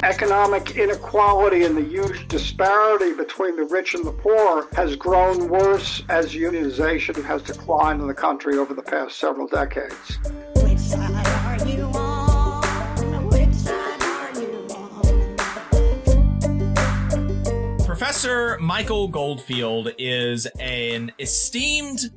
Economic inequality and the huge disparity between the rich and the poor has grown worse as unionization has declined in the country over the past several decades. Which side are you on? Which side are you on? Professor Michael Goldfield is an esteemed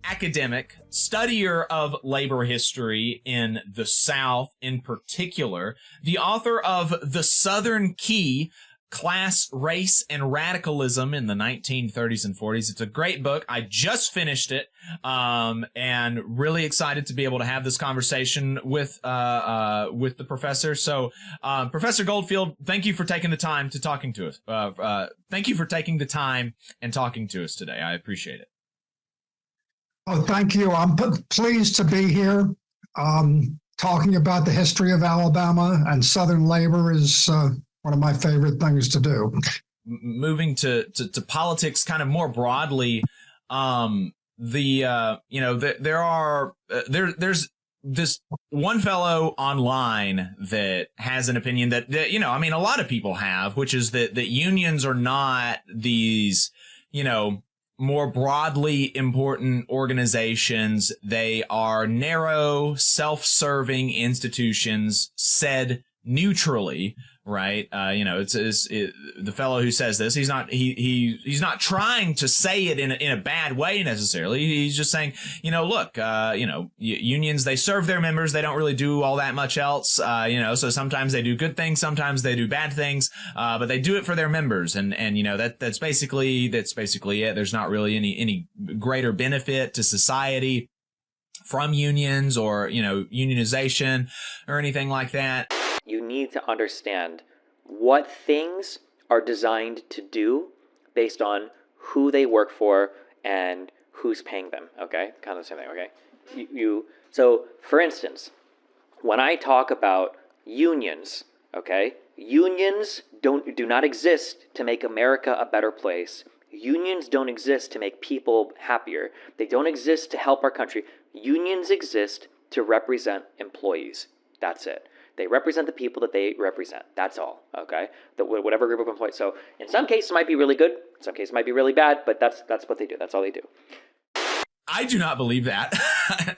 academic, studier of labor history in the South in particular, the author of The Southern Key, Class, Race, and Radicalism in the 1930s and 40s. It's a great book. I just finished it, and really excited to be able to have this conversation with the professor. So, Professor Goldfield, thank you for taking the time to talking to us. Thank you for taking the time and talking to us today. I appreciate it. Oh, thank you. I'm pleased to be here. Talking about the history of Alabama and Southern labor is one of my favorite things to do. Moving to politics kind of more broadly, there's this one fellow online that has an opinion that a lot of people have, which is that unions are not these, more broadly important organizations. They are narrow, self-serving institutions said neutrally, right? The fellow who says this, he's not trying to say it in a bad way necessarily. He's just saying, look, unions, they serve their members. They don't really do all that much else. So sometimes they do good things, sometimes they do bad things, but they do it for their members. And that's basically it. There's not really any greater benefit to society from unions or, unionization or anything like that. You need to understand what things are designed to do based on who they work for and who's paying them, okay? Kind of the same thing, okay? So, for instance, when I talk about unions, okay, unions do not exist to make America a better place. Unions don't exist to make people happier. They don't exist to help our country. Unions exist to represent employees. That's it. They represent the people that they represent. That's all, okay? Whatever group of employees. So in some cases it might be really good. In some cases it might be really bad, but that's what they do. That's all they do. I do not believe that.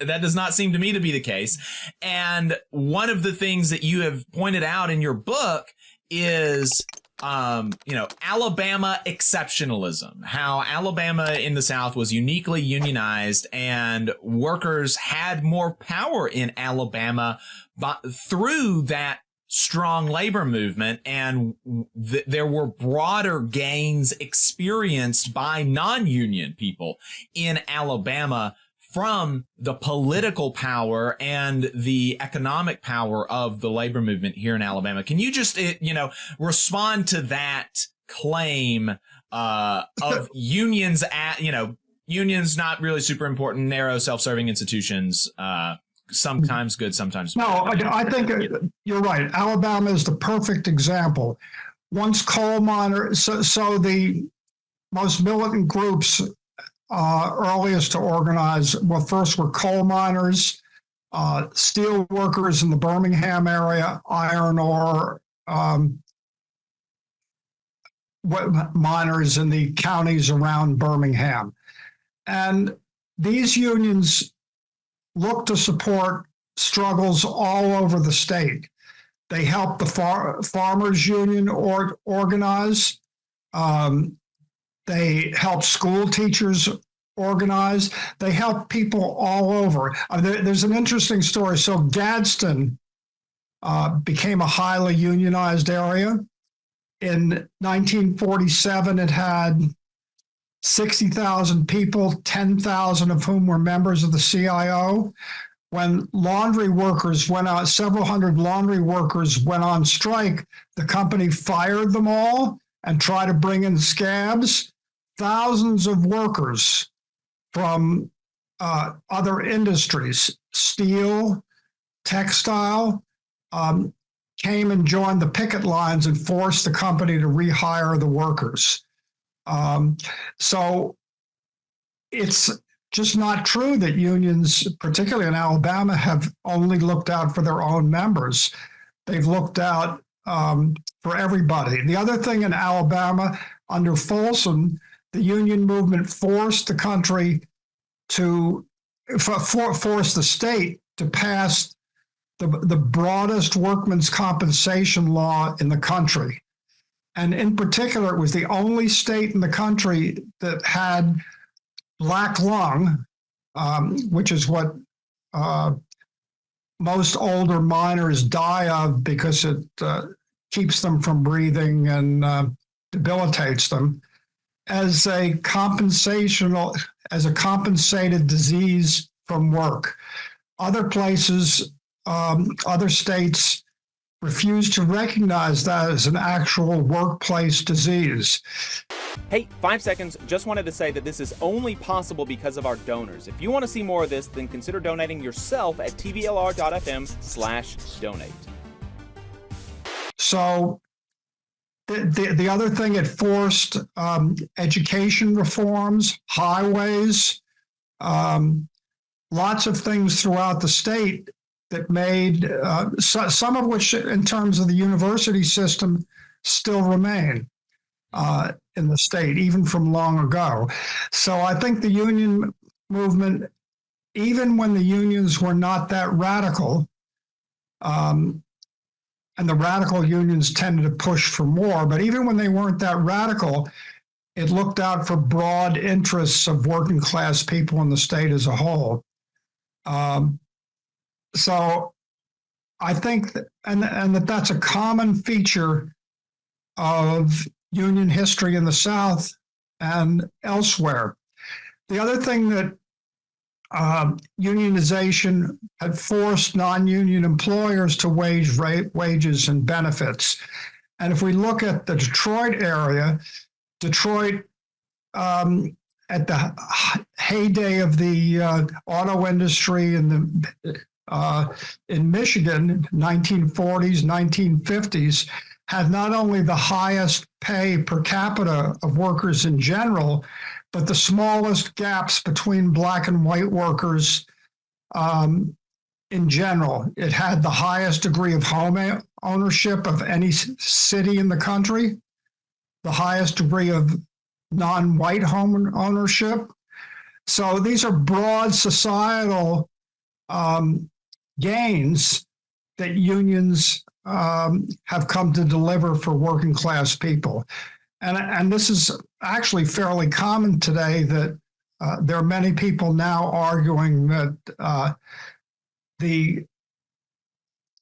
That does not seem to me to be the case. And one of the things that you have pointed out in your book is Alabama exceptionalism, how Alabama in the South was uniquely unionized and workers had more power in Alabama through that strong labor movement, and there were broader gains experienced by non-union people in Alabama from the political power and the economic power of the labor movement here in Alabama. Can you just, respond to that claim of unions unions not really super important, narrow, self-serving institutions, sometimes good, sometimes bad? No, I think you're right. Alabama is the perfect example. Once coal miners, so the most militant groups earliest to organize, first were coal miners, steel workers in the Birmingham area, iron ore miners in the counties around Birmingham. And these unions look to support struggles all over the state. They help the farmers union organize. They help school teachers organize. They help people all over. There's an interesting story. So Gadsden became a highly unionized area. In 1947, it had 60,000 people, 10,000 of whom were members of the CIO. When laundry workers went out, several hundred laundry workers went on strike, the company fired them all and tried to bring in scabs. Thousands of workers from other industries, steel, textile, came and joined the picket lines and forced the company to rehire the workers. So it's just not true that unions, particularly in Alabama, have only looked out for their own members. They've looked out for everybody. The other thing in Alabama, under Folsom, the union movement forced the country to force the state to pass the broadest workman's compensation law in the country. And in particular, it was the only state in the country that had black lung, which is what most older miners die of because it keeps them from breathing and debilitates them, as a compensated disease from work. Other places, other states refuse to recognize that as an actual workplace disease. Hey, 5 seconds. Just wanted to say that this is only possible because of our donors. If you want to see more of this, then consider donating yourself at tvlr.fm/donate. So the other thing, it forced education reforms, highways, lots of things throughout the state that made, some of which in terms of the university system still remain in the state, even from long ago. So I think the union movement, even when the unions were not that radical, and the radical unions tended to push for more, but even when they weren't that radical, it looked out for broad interests of working class people in the state as a whole. So I think that's a common feature of union history in the South and elsewhere. The other thing that unionization had forced non-union employers to raise wages and benefits. And if we look at the Detroit area, Detroit, at the heyday of the auto industry in Michigan, 1940s, 1950s, had not only the highest pay per capita of workers in general, but the smallest gaps between black and white workers in general. It had the highest degree of home ownership of any city in the country, the highest degree of non-white home ownership. So these are broad societal gains that unions have come to deliver for working class people. And this is actually fairly common today, that there are many people now arguing that the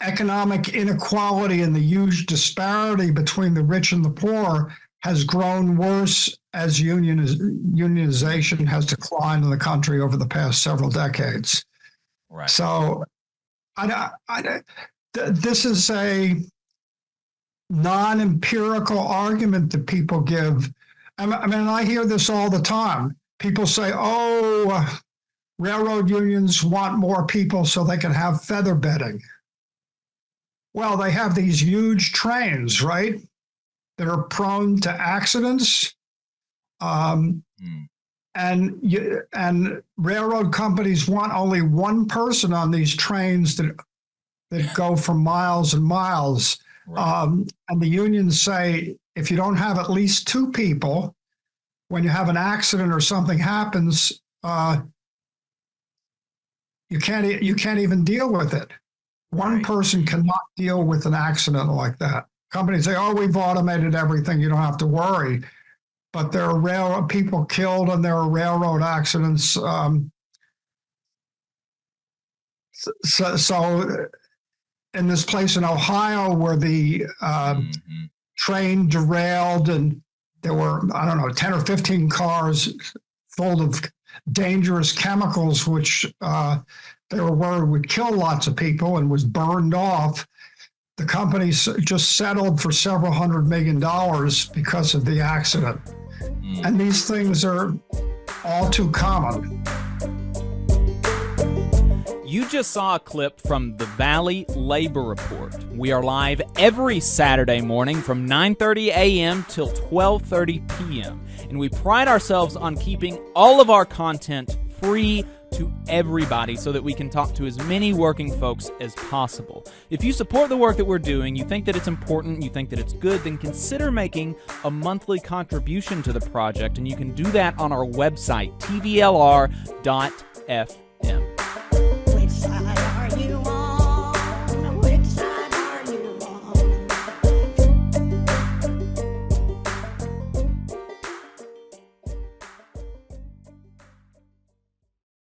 economic inequality and the huge disparity between the rich and the poor has grown worse as unionization has declined in the country over the past several decades. Right. So this is a non-empirical argument that people give. I mean, I hear this all the time. People say, railroad unions want more people so they can have feather bedding. Well, they have these huge trains, right, that are prone to accidents. And railroad companies want only one person on these trains that go for miles and miles. Right. And the unions say, if you don't have at least two people, when you have an accident or something happens, you can't even deal with it. One person cannot deal with an accident like that. Companies say, we've automated everything, you don't have to worry. But there are railroad people killed and there are railroad accidents. So in this place in Ohio where the train derailed and there were, 10 or 15 cars full of dangerous chemicals, which they were worried would kill lots of people and was burned off. The company just settled for several $100 million because of the accident. And these things are all too common. You just saw a clip from the Valley Labor Report. We are live every Saturday morning from 9:30 a.m. till 12:30 p.m. And we pride ourselves on keeping all of our content free to everybody so that we can talk to as many working folks as possible. If you support the work that we're doing, you think that it's important, you think that it's good, then consider making a monthly contribution to the project, and you can do that on our website, tvlr.fm.